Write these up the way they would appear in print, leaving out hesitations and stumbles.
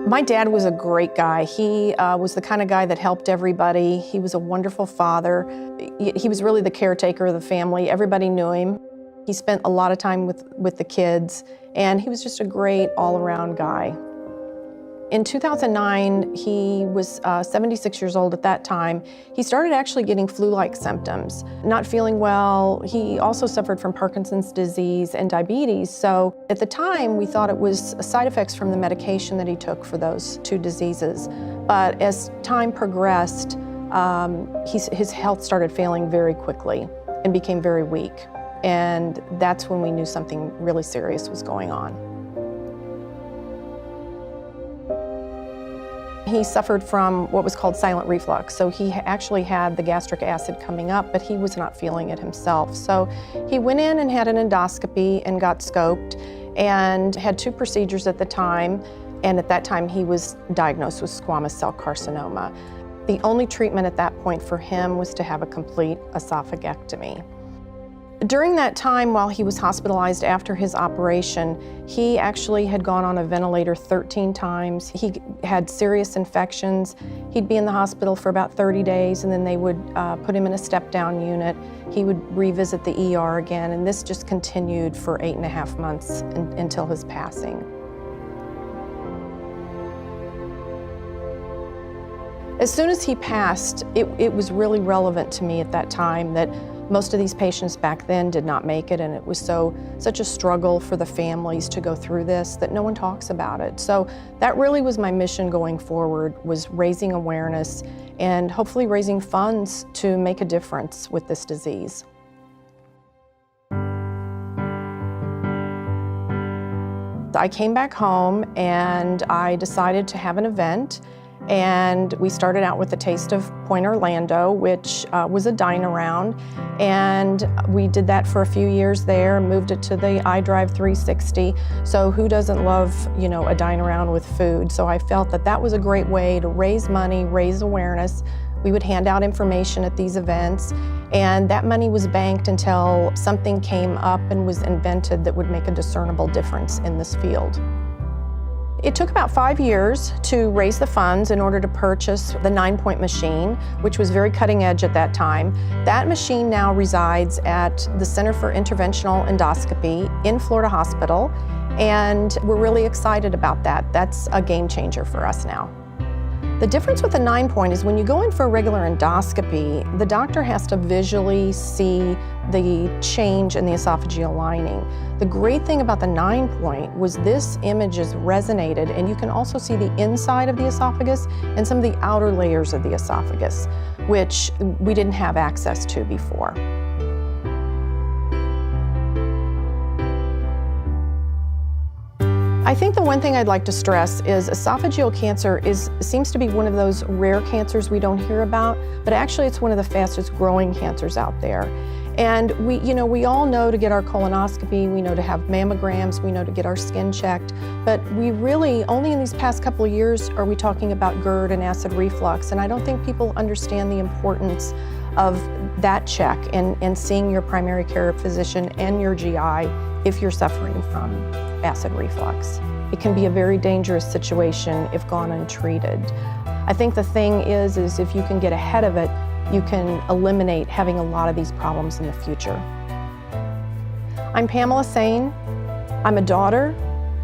My dad was a great guy. He was the kind of guy that helped everybody. He was a wonderful father. He was really the caretaker of the family. Everybody knew him. He spent a lot of time with the kids, and he was just a great all-around guy. In 2009, he was 76 years old at that time. He started actually getting flu-like symptoms, not feeling well. He also suffered from Parkinson's disease and diabetes. So at the time, we thought it was side effects from the medication that he took for those two diseases. But as time progressed, his health started failing very quickly and became very weak. And that's when we knew something really serious was going on. He suffered from what was called silent reflux. So he actually had the gastric acid coming up, but he was not feeling it himself. So he went in and had an endoscopy and got scoped and had 2 procedures at the time. And at that time, he was diagnosed with squamous cell carcinoma. The only treatment at that point for him was to have a complete esophagectomy. During that time, while he was hospitalized after his operation, he actually had gone on a ventilator 13 times. He had serious infections. He'd be in the hospital for about 30 days, and then they would put him in a step-down unit. He would revisit the ER again, and this just continued for 8.5 months until his passing. As soon as he passed, it was really relevant to me at that time that most of these patients back then did not make it, and it was such a struggle for the families to go through this that no one talks about it. So that really was my mission going forward, was raising awareness and hopefully raising funds to make a difference with this disease. I came back home and I decided to have an event. And we started out with a Taste of Point Orlando, which was a dine-around. And we did that for a few years there, moved it to the iDrive 360. So who doesn't love, a dine-around with food? So I felt that that was a great way to raise money, raise awareness. We would hand out information at these events, and that money was banked until something came up and was invented that would make a discernible difference in this field. It took about 5 years to raise the funds in order to purchase the 9-point machine, which was very cutting edge at that time. That machine now resides at the Center for Interventional Endoscopy in Florida Hospital, and we're really excited about that. That's a game changer for us now. The difference with the 9-point is when you go in for a regular endoscopy, the doctor has to visually see the change in the esophageal lining. The great thing about the 9-point was this image is resonated, and you can also see the inside of the esophagus and some of the outer layers of the esophagus, which we didn't have access to before. I think the one thing I'd like to stress is esophageal cancer seems to be one of those rare cancers we don't hear about, but actually it's one of the fastest growing cancers out there. And we all know to get our colonoscopy, we know to have mammograms, we know to get our skin checked, but we really, only in these past couple of years are we talking about GERD and acid reflux, and I don't think people understand the importance of that check and seeing your primary care physician and your GI if you're suffering from acid reflux. It can be a very dangerous situation if gone untreated. I think the thing is if you can get ahead of it, you can eliminate having a lot of these problems in the future. I'm Pam Sain. I'm a daughter,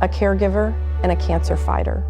a caregiver, and a cancer fighter.